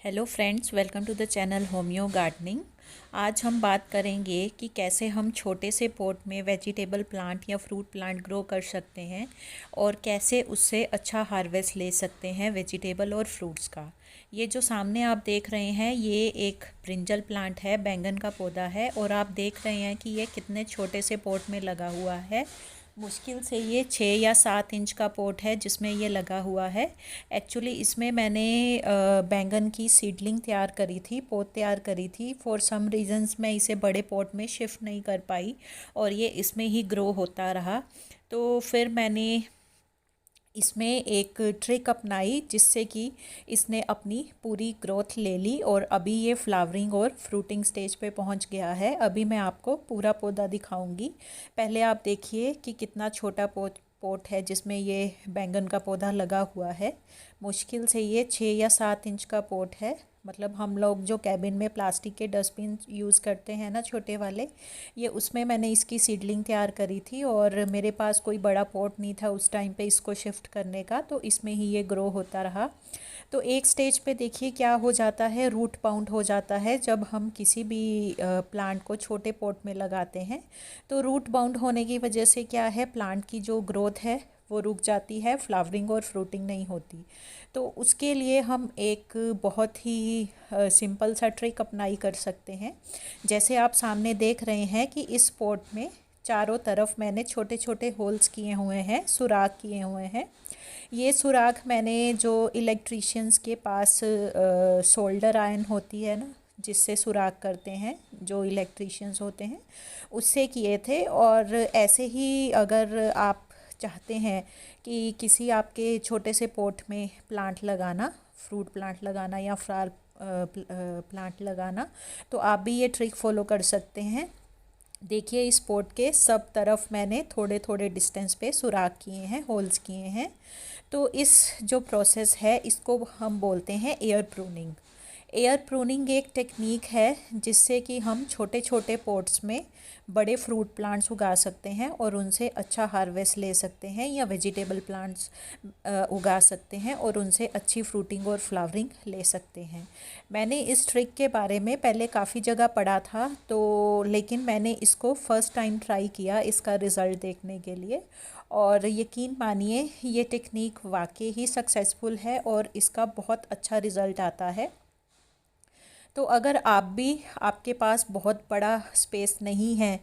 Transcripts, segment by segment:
Hello friends, welcome to the channel homeo gardening. आज हम बात करेंगे कि कैसे हम छोटे से पॉट में वेजिटेबल प्लांट या फ्रूट प्लांट ग्रो कर सकते हैं और कैसे उससे अच्छा हार्वेस्ट ले सकते हैं वेजिटेबल और फ्रूट्स का। ये जो सामने आप देख रहे हैं ये एक ब्रिंजल प्लांट है, बैंगन का पौधा है और आप देख रहे हैं कि ये कितने छोटे से पॉट में लगा हुआ है। मुश्किल से ये 6 या 7 इंच का पॉट है जिसमें ये लगा हुआ है। एक्चुअली इसमें मैंने बैंगन की सीडलिंग तैयार करी थी, पॉट तैयार करी थी। फॉर सम रीज़न्स मैं इसे बड़े पॉट में शिफ्ट नहीं कर पाई और ये इसमें ही ग्रो होता रहा। तो फिर मैंने इसमें एक ट्रिक अपनाई जिससे कि इसने अपनी पूरी ग्रोथ ले ली और अभी ये फ्लावरिंग और फ्रूटिंग स्टेज पे पहुंच गया है। अभी मैं आपको पूरा पौधा दिखाऊंगी। पहले आप देखिए कि कितना छोटा पोट है जिसमें ये बैंगन का पौधा लगा हुआ है। मुश्किल से ये 6 या 7 इंच का पोट है। मतलब हम लोग जो कैबिन में प्लास्टिक के डस्टबिन यूज़ करते हैं ना, छोटे वाले, ये उसमें मैंने इसकी सीडलिंग तैयार करी थी और मेरे पास कोई बड़ा पॉट नहीं था उस टाइम पे इसको शिफ्ट करने का, तो इसमें ही ये ग्रो होता रहा। तो एक स्टेज पे देखिए क्या हो जाता है, रूट बाउंड हो जाता है। जब हम किसी भी प्लांट को छोटे पॉट में लगाते हैं तो रूट बाउंड होने की वजह से क्या है, प्लांट की जो ग्रोथ है वो रुक जाती है, फ्लावरिंग और फ्रूटिंग नहीं होती। तो उसके लिए हम एक बहुत ही सिंपल सा ट्रिक अप्लाई कर सकते हैं। जैसे आप सामने देख रहे हैं कि इस पॉट में चारों तरफ मैंने छोटे छोटे होल्स किए हुए हैं, सुराख किए हुए हैं। ये सुराख मैंने जो इलेक्ट्रिशियंस के पास सोल्डर आयरन होती है ना, जिससे सुराख करते हैं जो इलेक्ट्रिशियंस होते हैं, उससे किए थे। और ऐसे ही अगर आप चाहते हैं कि किसी आपके छोटे से पॉट में प्लांट लगाना, फ्रूट प्लांट लगाना या फ्लावर प्लांट लगाना, तो आप भी ये ट्रिक फॉलो कर सकते हैं। देखिए इस पॉट के सब तरफ मैंने थोड़े थोड़े डिस्टेंस पे सुराख किए हैं, होल्स किए हैं। तो इस जो प्रोसेस है इसको हम बोलते हैं एयर प्रूनिंग। एयर प्रूनिंग एक टेक्निक है जिससे कि हम छोटे छोटे पॉट्स में बड़े फ्रूट प्लांट्स उगा सकते हैं और उनसे अच्छा हार्वेस्ट ले सकते हैं, या वेजिटेबल प्लांट्स उगा सकते हैं और उनसे अच्छी फ्रूटिंग और फ्लावरिंग ले सकते हैं। मैंने इस ट्रिक के बारे में पहले काफ़ी जगह पढ़ा था, तो लेकिन मैंने इसको फ़र्स्ट टाइम ट्राई किया इसका रिज़ल्ट देखने के लिए, और यकीन मानिए ये टेक्निक वाकई ही सक्सेसफुल है और इसका बहुत अच्छा रिज़ल्ट आता है। तो अगर आप भी, आपके पास बहुत बड़ा स्पेस नहीं है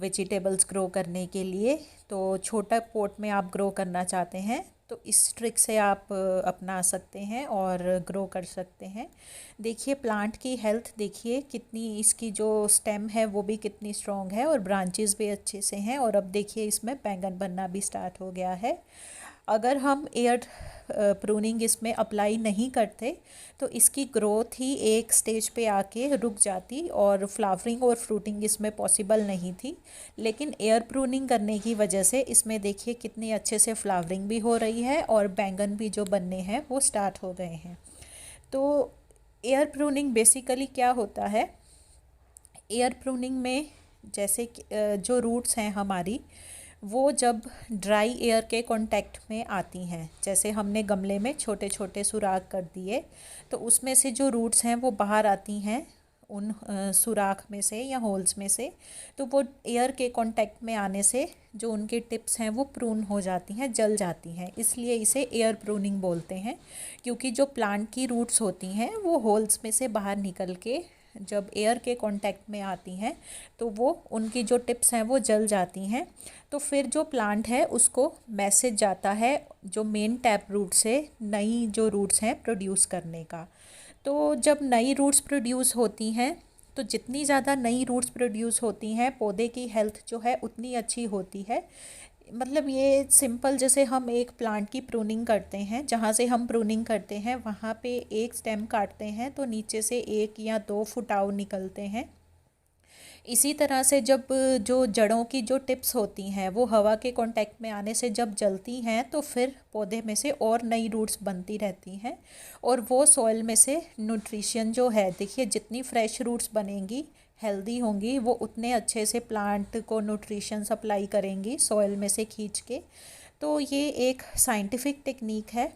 वेजिटेबल्स ग्रो करने के लिए, तो छोटा पॉट में आप ग्रो करना चाहते हैं, तो इस ट्रिक से आप अपना सकते हैं और ग्रो कर सकते हैं। देखिए प्लांट की हेल्थ देखिए कितनी, इसकी जो स्टेम है वो भी कितनी स्ट्रॉन्ग है और ब्रांचेस भी अच्छे से हैं। और अब देखिए इसमें बैंगन बनना भी स्टार्ट हो गया है। अगर हम एयर प्रूनिंग इसमें अप्लाई नहीं करते तो इसकी ग्रोथ ही एक स्टेज पे आके रुक जाती और फ्लावरिंग और फ्रूटिंग इसमें पॉसिबल नहीं थी। लेकिन एयर प्रूनिंग करने की वजह से इसमें देखिए कितनी अच्छे से फ्लावरिंग भी हो रही है और बैंगन भी जो बनने हैं वो स्टार्ट हो गए हैं। तो एयर प्रूनिंग बेसिकली क्या होता है, एयर प्रूनिंग में जैसे कि जो रूट्स हैं हमारी, वो जब ड्राई एयर के कांटेक्ट में आती हैं, जैसे हमने गमले में छोटे छोटे सुराख कर दिए, तो उसमें से जो रूट्स हैं वो बाहर आती हैं उन सुराख में से या होल्स में से। तो वो एयर के कांटेक्ट में आने से जो उनके टिप्स हैं वो प्रून हो जाती हैं, जल जाती हैं, इसलिए इसे एयर प्रूनिंग बोलते हैं। क्योंकि जो प्लांट की रूट्स होती हैं वो होल्स में से बाहर निकल के जब एयर के कांटेक्ट में आती हैं तो वो उनकी जो टिप्स हैं वो जल जाती हैं। तो फिर जो प्लांट है उसको मैसेज जाता है जो मेन टैप रूट से नई जो रूट्स हैं प्रोड्यूस करने का। तो जब नई रूट्स प्रोड्यूस होती हैं, तो जितनी ज़्यादा नई रूट्स प्रोड्यूस होती हैं पौधे की हेल्थ जो है उतनी अच्छी होती है। मतलब ये सिंपल, जैसे हम एक प्लांट की प्रूनिंग करते हैं, जहाँ से हम प्रूनिंग करते हैं वहाँ पे एक स्टेम काटते हैं तो नीचे से 1 या 2 फुटाव निकलते हैं। इसी तरह से जब जो जड़ों की जो टिप्स होती हैं वो हवा के कांटेक्ट में आने से जब जलती हैं तो फिर पौधे में से और नई रूट्स बनती रहती हैं और वो सॉइल में से न्यूट्रिशन जो है, देखिए जितनी फ्रेश रूट्स बनेंगी, हेल्दी होंगी, वो उतने अच्छे से प्लांट को न्यूट्रिशन सप्लाई करेंगी सॉइल में से खींच के। तो ये एक साइंटिफिक टेक्निक है।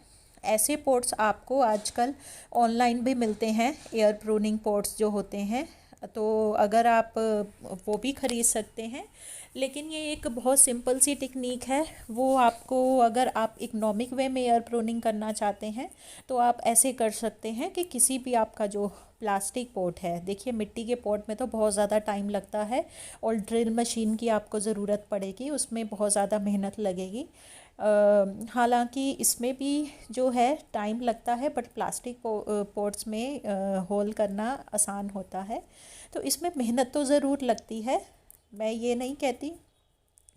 ऐसे पोट्स आपको आजकल ऑनलाइन भी मिलते हैं, एयर प्रूनिंग पोट्स जो होते हैं, तो अगर आप वो भी ख़रीद सकते हैं। लेकिन ये एक बहुत सिंपल सी टेक्निक है, वो आपको अगर आप इकोनॉमिक वे में एयर प्रूनिंग करना चाहते हैं तो आप ऐसे कर सकते हैं कि किसी भी आपका जो प्लास्टिक पॉट है, देखिए मिट्टी के पॉट में तो बहुत ज़्यादा टाइम लगता है और ड्रिल मशीन की आपको ज़रूरत पड़ेगी, उसमें बहुत ज़्यादा मेहनत लगेगी। हालांकि इसमें भी जो है टाइम लगता है, बट प्लास्टिक पॉट्स में होल करना आसान होता है। तो इसमें मेहनत तो ज़रूर लगती है, मैं ये नहीं कहती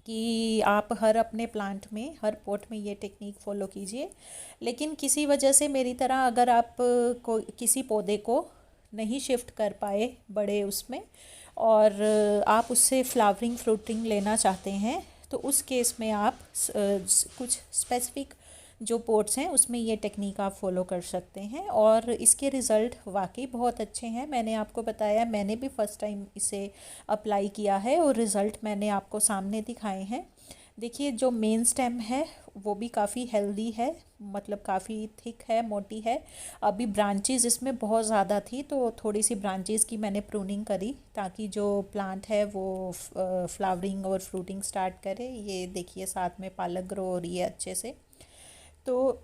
कि आप हर अपने प्लांट में, हर पॉट में ये टेक्निक फॉलो कीजिए। लेकिन किसी वजह से मेरी तरह अगर आप को किसी पौधे को नहीं शिफ्ट कर पाए बड़े उसमें, और आप उससे फ्लावरिंग फ्रूटिंग लेना चाहते हैं, तो उस केस में आप कुछ स्पेसिफिक जो पोट्स हैं उसमें ये टेक्निक आप फॉलो कर सकते हैं और इसके रिज़ल्ट वाकई बहुत अच्छे हैं। मैंने आपको बताया, मैंने भी फ़र्स्ट टाइम इसे अप्लाई किया है और रिज़ल्ट मैंने आपको सामने दिखाए हैं। देखिए जो मेन स्टेम है वो भी काफ़ी हेल्दी है, मतलब काफ़ी थिक है, मोटी है। अभी ब्रांचेस इसमें बहुत ज़्यादा थी तो थोड़ी सी ब्रांचेस की मैंने प्रूनिंग करी ताकि जो प्लांट है वो फ्लावरिंग और फ्रूटिंग स्टार्ट करे। ये देखिए साथ में पालक ग्रो हो रही है अच्छे से। तो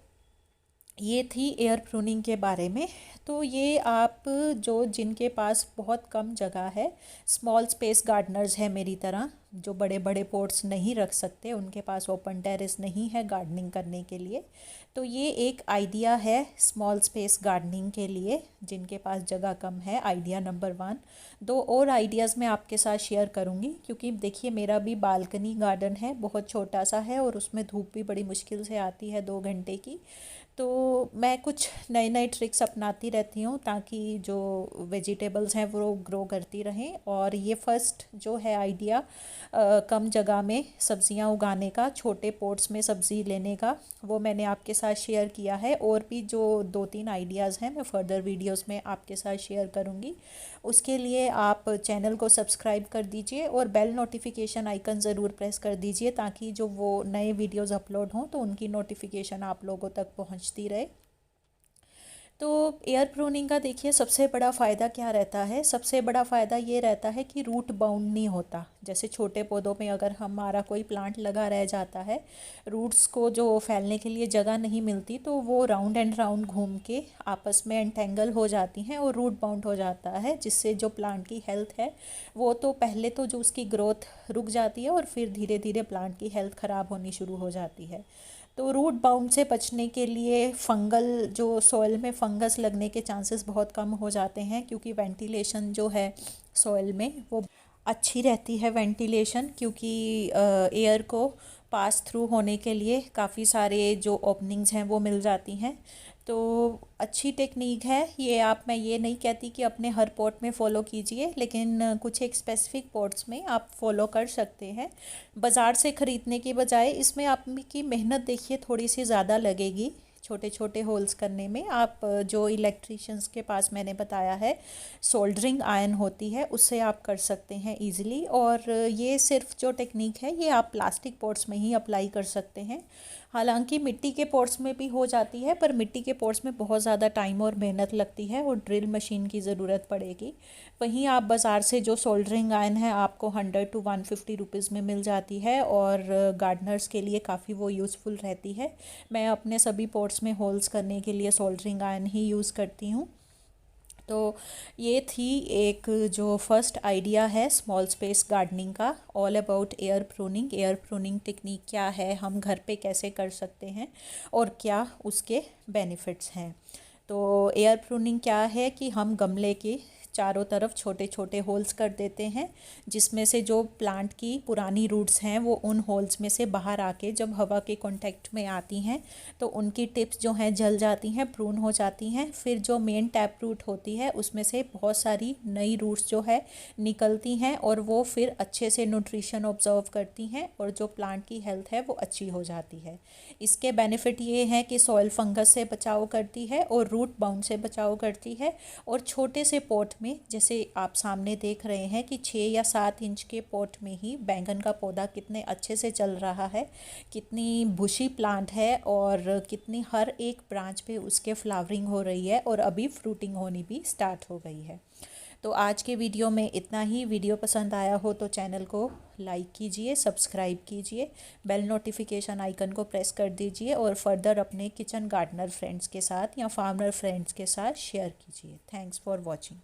ये थी एयर प्रूनिंग के बारे में। तो ये आप जो जिनके पास बहुत कम जगह है, स्मॉल स्पेस गार्डनर्स है मेरी तरह, जो बड़े बड़े पॉट्स नहीं रख सकते, उनके पास ओपन टेरेस नहीं है गार्डनिंग करने के लिए, तो ये एक आइडिया है स्मॉल स्पेस गार्डनिंग के लिए जिनके पास जगह कम है। Idea number 1। 2 और आइडियाज़ मैं आपके साथ शेयर करूँगी, क्योंकि देखिए मेरा भी बालकनी गार्डन है, बहुत छोटा सा है और उसमें धूप भी बड़ी मुश्किल से आती है 2 घंटे की। तो मैं कुछ नए नए ट्रिक्स अपनाती रहती हूँ ताकि जो वेजिटेबल्स हैं वो ग्रो करती रहें। और ये फ़र्स्ट जो है आइडिया कम जगह में सब्ज़ियाँ उगाने का, छोटे पॉट्स में सब्ज़ी लेने का, वो मैंने आपके साथ शेयर किया है। और भी जो 2-3 आइडियाज़ हैं मैं फ़र्दर वीडियोस में आपके साथ शेयर करूँगी। उसके लिए आप चैनल को सब्सक्राइब कर दीजिए और बेल नोटिफिकेशन आइकन ज़रूर प्रेस कर दीजिए ताकि जो वो नए वीडियोस अपलोड हों तो उनकी नोटिफिकेशन आप लोगों तक पहुंचती रहे। तो एयर प्रूनिंग का देखिए सबसे बड़ा फ़ायदा क्या रहता है, सबसे बड़ा फ़ायदा ये रहता है कि रूट बाउंड नहीं होता। जैसे छोटे पौधों में अगर हमारा कोई प्लांट लगा रह जाता है, रूट्स को जो फैलने के लिए जगह नहीं मिलती, तो वो राउंड एंड राउंड घूम के आपस में एंटेंगल हो जाती हैं और रूट बाउंड हो जाता है, जिससे जो प्लांट की हेल्थ है वो तो पहले तो जो उसकी ग्रोथ रुक जाती है और फिर धीरे धीरे प्लांट की हेल्थ ख़राब होनी शुरू हो जाती है। तो रूट बाउंड से बचने के लिए फंगल, जो सॉइल में फंगस लगने के चांसेस बहुत कम हो जाते हैं, क्योंकि वेंटिलेशन जो है सॉइल में वो अच्छी रहती है। वेंटिलेशन क्योंकि एयर को पास थ्रू होने के लिए काफ़ी सारे जो ओपनिंग्स हैं वो मिल जाती हैं। तो अच्छी टेक्निक है ये। आप, मैं ये नहीं कहती कि अपने हर पॉट में फ़ॉलो कीजिए, लेकिन कुछ एक स्पेसिफिक पॉट्स में आप फॉलो कर सकते हैं। बाज़ार से ख़रीदने की बजाय इसमें आपकी मेहनत देखिए थोड़ी सी ज़्यादा लगेगी छोटे छोटे होल्स करने में। आप जो इलेक्ट्रिशियंस के पास मैंने बताया है, सोल्डरिंग आयरन होती है, उससे आप कर सकते हैं इजीली। और ये सिर्फ जो टेक्निक है ये आप प्लास्टिक पॉट्स में ही अप्लाई कर सकते हैं। हालांकि मिट्टी के पॉट्स में भी हो जाती है, पर मिट्टी के पॉट्स में बहुत ज़्यादा टाइम और मेहनत लगती है और ड्रिल मशीन की ज़रूरत पड़ेगी। वहीं आप बाज़ार से जो सोल्डरिंग आयरन है आपको 100 to 150 रुपीज़ में मिल जाती है और गार्डनर्स के लिए काफ़ी वो यूज़फुल रहती है। मैं अपने सभी पॉट्स में होल्स करने के लिए सोल्डरिंग आयरन ही यूज़ करती हूँ। तो ये थी एक जो फर्स्ट आइडिया है स्मॉल स्पेस गार्डनिंग का, all about air pruning. Air pruning technique क्या है, हम घर पे कैसे कर सकते हैं और क्या उसके बेनिफिट्स हैं। तो एयर प्रूनिंग क्या है कि हम गमले के चारों तरफ छोटे छोटे होल्स कर देते हैं, जिसमें से जो प्लांट की पुरानी रूट्स हैं वो उन होल्स में से बाहर आके जब हवा के कांटेक्ट में आती हैं तो उनकी टिप्स जो हैं जल जाती हैं, प्रून हो जाती हैं। फिर जो मेन टैप रूट होती है उसमें से बहुत सारी नई रूट्स जो है निकलती हैं और वो फिर अच्छे से न्यूट्रिशन ऑब्जर्व करती हैं और जो प्लांट की हेल्थ है वो अच्छी हो जाती है। इसके बेनिफिट ये हैं कि सॉइल फंगस से बचाव करती है और रूट बाउंड से बचाव करती है और छोटे से पॉट में। जैसे आप सामने देख रहे हैं कि 6 या 7 इंच के पॉट में ही बैंगन का पौधा कितने अच्छे से चल रहा है, कितनी बुशी प्लांट है और कितनी हर एक ब्रांच पे उसके फ्लावरिंग हो रही है और अभी फ्रूटिंग होनी भी स्टार्ट हो गई है। तो आज के वीडियो में इतना ही। वीडियो पसंद आया हो तो चैनल को लाइक कीजिए, सब्सक्राइब कीजिए, बेल नोटिफिकेशन आइकन को प्रेस कर दीजिए और फर्दर अपने किचन गार्डनर फ्रेंड्स के साथ या फार्मर फ्रेंड्स के साथ शेयर कीजिए। Thanks for watching.